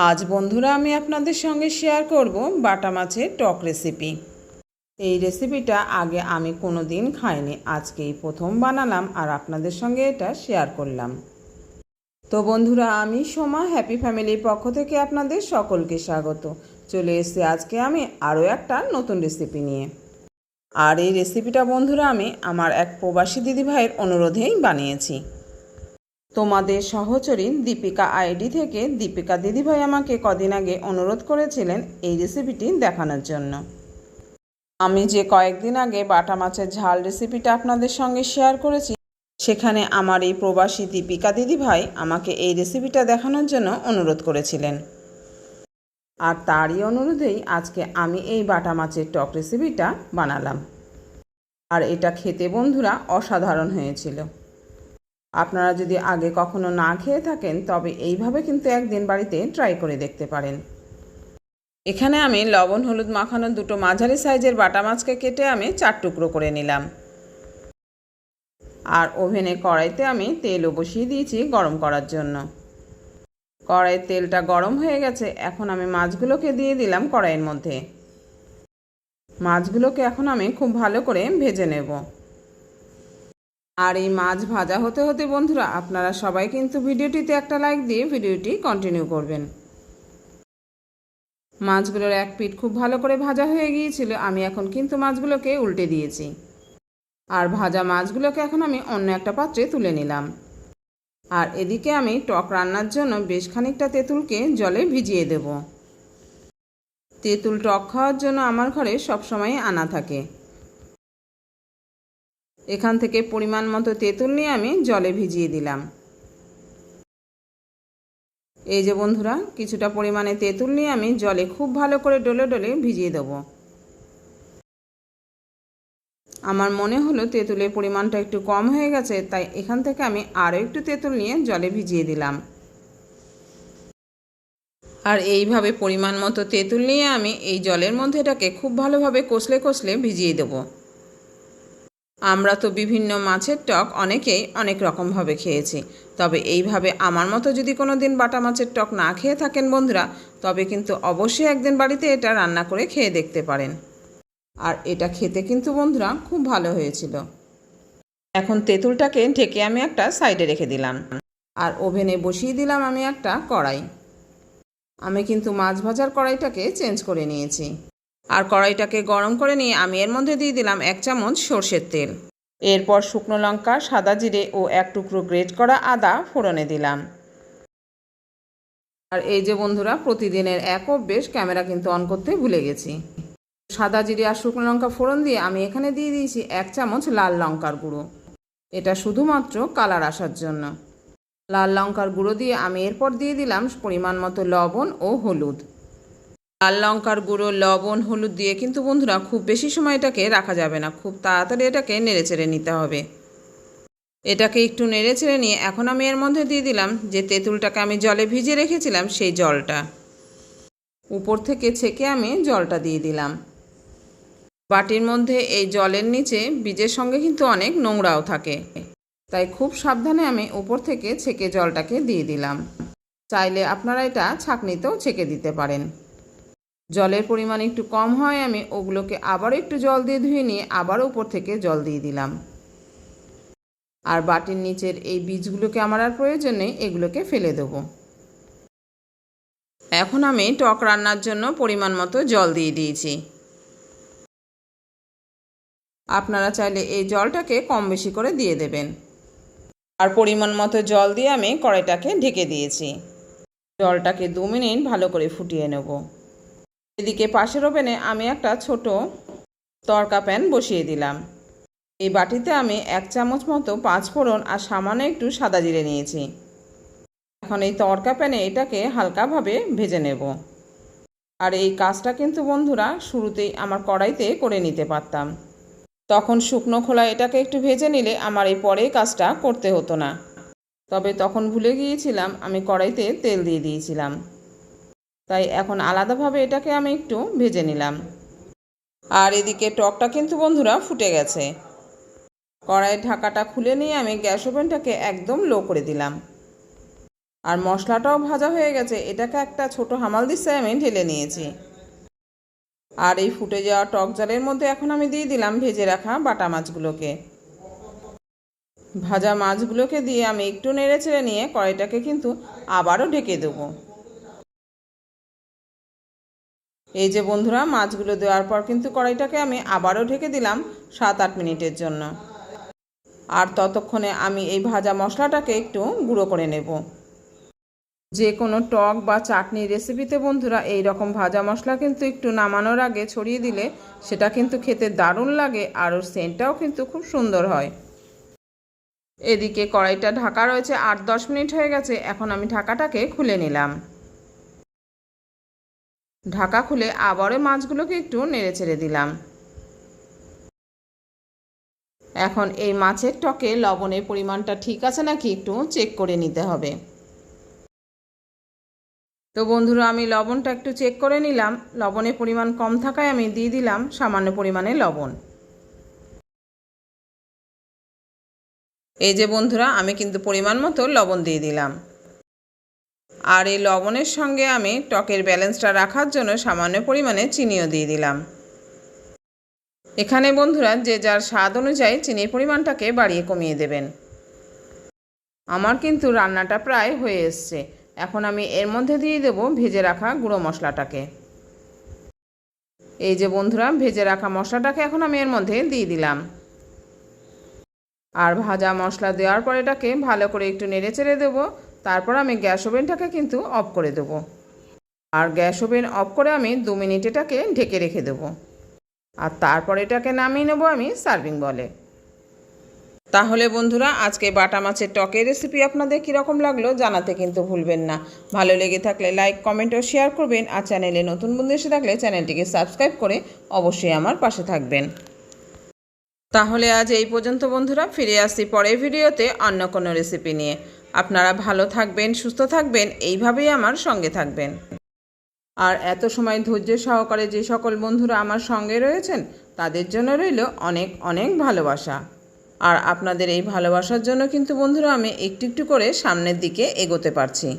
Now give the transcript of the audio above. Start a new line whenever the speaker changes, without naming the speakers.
আজ বন্ধুরা আমি আপনাদের সঙ্গে শেয়ার করব বাটা মাছের টক রেসিপি। এই রেসিপিটা আগে আমি কোনো দিন খাইনি, আজকেই প্রথম বানালাম আর আপনাদের সঙ্গে এটা শেয়ার করলাম। তো বন্ধুরা, আমি সোমা হ্যাপি ফ্যামিলির পক্ষ থেকে আপনাদের সকলকে স্বাগত। চলে এসেছি আজকে আমি আরও একটা নতুন রেসিপি নিয়ে। আর এই রেসিপিটা বন্ধুরা আমি আমার এক প্রবাসী দিদিভাইয়ের অনুরোধেই বানিয়েছি। তোমাদের সহচরী দীপিকা আইডি থেকে দীপিকা দিদিভাই আমাকে কদিন আগে অনুরোধ করেছিলেন এই রেসিপিটি দেখানোর জন্য। আমি যে কয়েকদিন আগে বাটা মাছের ঝাল রেসিপিটা আপনাদের সঙ্গে শেয়ার করেছি, সেখানে আমার এই প্রবাসী দীপিকা দিদিভাই আমাকে এই রেসিপিটা দেখানোর জন্য অনুরোধ করেছিলেন। আর তারই অনুরোধেই আজকে আমি এই বাটা মাছের টক রেসিপিটা বানালাম। আর এটা খেতে বন্ধুরা অসাধারণ হয়েছিল। আপনারা যদি আগে কখনো না খেয়ে থাকেন তবে এইভাবে কিন্তু একদিন বাড়িতে ট্রাই করে দেখতে পারেন। এখানে আমি লবণ হলুদ মাখানো দুটো মাঝারি সাইজের বাটা মাছকে কেটে আমি 4 টুকরো করে নিলাম। আর ওভেনে কড়াইতে আমি তেলও বসিয়ে দিয়েছি গরম করার জন্য। কড়াইয়ের তেলটা গরম হয়ে গেছে, এখন আমি মাছগুলোকে দিয়ে দিলাম কড়াইয়ের মধ্যে। মাছগুলোকে এখন আমি খুব ভালো করে ভেজে নেব। আর এই মাছ ভাজা হতে হতে বন্ধুরা আপনারা সবাই কিন্তু ভিডিওটিতে একটা লাইক দিয়ে ভিডিওটি কন্টিনিউ করবেন। মাছগুলোর এক পিঠ খুব ভালো করে ভাজা হয়ে গিয়েছিল, আমি এখন কিন্তু মাছগুলোকে উল্টে দিয়েছি। আর ভাজা মাছগুলোকে এখন আমি অন্য একটা পাত্রে তুলে নিলাম। আর এদিকে আমি টক রান্নার জন্য বেশ খানিকটা তেঁতুলকে জলে ভিজিয়ে দেব। তেঁতুল টক খাওয়ার জন্য আমার ঘরে সবসময় আনা থাকে। এখান থেকে পরিমাণ মতো তেঁতুল নিয়ে আমি জলে ভিজিয়ে দিলাম। এই যে বন্ধুরা, কিছুটা পরিমাণে তেঁতুল নিয়ে আমি জলে খুব ভালো করে ডলে ডলে ভিজিয়ে দেব। আমার মনে হলো তেঁতুলের পরিমাণটা একটু কম হয়ে গেছে, তাই এখান থেকে আমি আরও একটু তেঁতুল নিয়ে জলে ভিজিয়ে দিলাম। আর এইভাবে পরিমাণ মতো তেঁতুল নিয়ে আমি এই জলের মধ্যে এটাকে খুব ভালোভাবে কষলে কষলে ভিজিয়ে দেব। আমরা তো বিভিন্ন মাছের টক অনেকেই অনেক রকমভাবে খেয়েছি, তবে এইভাবে আমার মতো যদি কোনো দিন বাটা মাছের টক না খেয়ে থাকেন বন্ধুরা, তবে কিন্তু অবশ্যই একদিন বাড়িতে এটা রান্না করে খেয়ে দেখতে পারেন। আর এটা খেতে কিন্তু বন্ধুরা খুব ভালো হয়েছিল। এখন তেঁতুলটাকে ঢেকে আমি একটা সাইডে রেখে দিলাম। আর ওভেনে বসিয়ে দিলাম আমি একটা কড়াই। আমি কিন্তু মাছ ভাজার কড়াইটাকে চেঞ্জ করে নিয়েছি। আর কড়াইটাকে গরম করে নিয়ে আমি এর মধ্যে দিয়ে দিলাম 1 চামচ সর্ষের তেল। এরপর শুকনো লঙ্কা, সাদা জিরে ও 1 টুকরো গ্রেট করা আদা ফোড়নে দিলাম। আর এই যে বন্ধুরা, প্রতিদিনের এক অভ্যেস, ক্যামেরা কিন্তু অন করতে ভুলে গেছি। সাদা জিরে আর শুকনো লঙ্কা ফোড়ন দিয়ে আমি এখানে দিয়ে দিয়েছি 1 চামচ লাল লঙ্কার গুঁড়ো। এটা শুধুমাত্র কালার আসার জন্য। লাল লঙ্কার গুঁড়ো দিয়ে আমি এরপর দিয়ে দিলাম পরিমাণ মতো লবণ ও হলুদ। লাল লঙ্কার গুঁড়ো, লবণ, হলুদ দিয়ে কিন্তু বন্ধুরা খুব বেশি সময় এটাকে রাখা যাবে না, খুব তাড়াতাড়ি এটাকে নেড়েচেড়ে নিতে হবে। এটাকে একটু নেড়েচেড়ে নিয়ে এখন আমি এর মধ্যে দিয়ে দিলাম যে তেঁতুলটাকে আমি জলে ভিজিয়ে রেখেছিলাম সেই জলটা। উপর থেকে ছেঁকে আমি জলটা দিয়ে দিলাম। বাটির মধ্যে এই জলের নিচে বীজের সঙ্গে কিন্তু অনেক নোংরাও থাকে, তাই খুব সাবধানে আমি উপর থেকে ছেঁকে জলটাকে দিয়ে দিলাম। চাইলে আপনারা এটা ছাঁকনিতেও ছেঁকে দিতে পারেন। জলের পরিমাণ একটু কম হয়, আমি ওগুলোকে আবারও একটু জল দিয়ে ধুয়ে নিয়ে আবারও উপর থেকে জল দিয়ে দিলাম। আর বাটির নিচের এই বীজগুলোকে আমার আর প্রয়োজন নেই, এগুলোকে ফেলে দেব। এখন আমি টক রান্নার জন্য পরিমাণ মতো জল দিয়ে দিয়েছি। আপনারা চাইলে এই জলটাকে কম বেশি করে দিয়ে দেবেন। আর পরিমাণ মতো জল দিয়ে আমি কড়াইটাকে ঢেকে দিয়েছি। জলটাকে 2 মিনিট ভালো করে ফুটিয়ে নেব। এদিকে পাশের ওভেনে আমি একটা ছোট তড়কা প্যান বসিয়ে দিলাম। এই বাটিতে আমি 1 চামচ মতো 5 ফোড়ন আর সামান্য একটু সাদা জিরে নিয়েছি। এখন এই তড়কা প্যানে এটাকে হালকাভাবে ভেজে নেব। আর এই কাজটা কিন্তু বন্ধুরা শুরুতেই আমার কড়াইতে করে নিতে পারতাম, তখন শুকনো খোলায় এটাকে একটু ভেজে নিলে আমার এই পরে কাজটা করতে হতো না। তবে তখন ভুলে গিয়েছিলাম, আমি কড়াইতে তেল দিয়ে দিয়েছিলাম, তাই এখন আলাদাভাবে এটাকে আমি একটু ভেজে নিলাম। আর এদিকে টকটা কিন্তু বন্ধুরা ফুটে গেছে। কড়াইয়ের ঢাকাটা খুলে নিয়ে আমি গ্যাস ওভেনটাকে একদম লো করে দিলাম। আর মশলাটাও ভাজা হয়ে গেছে। এটাকে একটা ছোট হামাল দিস্তায় আমি ঢেলে নিয়েছি। আর এই ফুটে যাওয়া টক জলের মধ্যে এখন আমি দিয়ে দিলাম ভেজে রাখা বাটা মাছগুলোকে। ভাজা মাছগুলোকে দিয়ে আমি একটু নেড়ে চেড়ে নিয়ে কড়াইটাকে কিন্তু আবারও ঢেকে দেবো। এই যে বন্ধুরা, মাছগুলো দেওয়ার পর কিন্তু কড়াইটাকে আমি আবারও ঢেকে দিলাম 7-8 মিনিটের জন্য। আর ততক্ষণে আমি এই ভাজা মশলাটাকে একটু গুঁড়ো করে নেব। যে কোনো টক বা চাটনি রেসিপিতে বন্ধুরা এই রকম ভাজা মশলা কিন্তু একটু নামানোর আগে ছড়িয়ে দিলে সেটা কিন্তু খেতে দারুণ লাগে, আর ওর সেন্টটাও কিন্তু খুব সুন্দর হয়। এদিকে কড়াইটা ঢাকা রয়েছে, 8-10 মিনিট হয়ে গেছে। এখন আমি ঢাকাটাকে খুলে নিলাম। ঢাকা খুলে আবারও মাছগুলোকে একটু নেড়ে চেড়ে দিলাম। এখন এই মাছের টকে লবণের পরিমাণটা ঠিক আছে নাকি একটু চেক করে নিতে হবে। তো বন্ধুরা, আমি লবণটা একটু চেক করে নিলাম। লবণের পরিমাণ কম থাকায় আমি দিয়ে দিলাম সামান্য পরিমাণে লবণ। এই যে বন্ধুরা, আমি কিন্তু পরিমাণ মতো লবণ দিয়ে দিলাম। আর এই লবণের সঙ্গে আমি টকের ব্যালেন্সটা রাখার জন্য সামান্য পরিমাণে চিনিও দিয়ে দিলাম। এখানে বন্ধুরা যে যার স্বাদ অনুযায়ী চিনির পরিমাণটাকে বাড়িয়ে কমিয়ে দেবেন। আমার কিন্তু রান্নাটা প্রায় হয়ে এসছে। এখন আমি এর মধ্যে দিয়ে দেব ভেজে রাখা গুঁড়ো মশলাটাকে। এই যে বন্ধুরা, ভেজে রাখা মশলাটাকে এখন আমি এর মধ্যে দিয়ে দিলাম। আর ভাজা মশলা দেওয়ার পর এটাকে ভালো করে একটু নেড়ে চেড়ে দেবো। তারপর আমি গ্যাস ওভেনটাকে কিন্তু অফ করে দেবো। আর গ্যাস ওভেন অফ করে আমি 2 মিনিট এটাকে ঢেকে রেখে দেবো। আর তারপর এটাকে নামিয়ে নেবো আমি সার্ভিং বলে। তাহলে বন্ধুরা, আজকে বাটা মাছের টকের রেসিপি আপনাদের কীরকম লাগলো জানাতে কিন্তু ভুলবেন না। ভালো লেগে থাকলে লাইক, কমেন্ট ও শেয়ার করবেন। আর চ্যানেলে নতুন বন্ধু এসে থাকলে চ্যানেলটিকে সাবস্ক্রাইব করে অবশ্যই আমার পাশে থাকবেন। তাহলে আজ এই পর্যন্ত বন্ধুরা, ফিরে আসছি পরের ভিডিওতে অন্য কোনো রেসিপি নিয়ে। আপনারা ভালো থাকবেন, সুস্থ থাকবেন, এইভাবেই আমার সঙ্গে থাকবেন। আর এত সময় ধৈর্য সহকারে যে সকল বন্ধুরা আমার সঙ্গে রয়েছেন তাদের জন্য রইল অনেক অনেক ভালোবাসা। আর আপনাদের এই ভালোবাসার জন্য কিন্তু বন্ধুরা আমি একটু একটু করে সামনের দিকে এগোতে পারছি।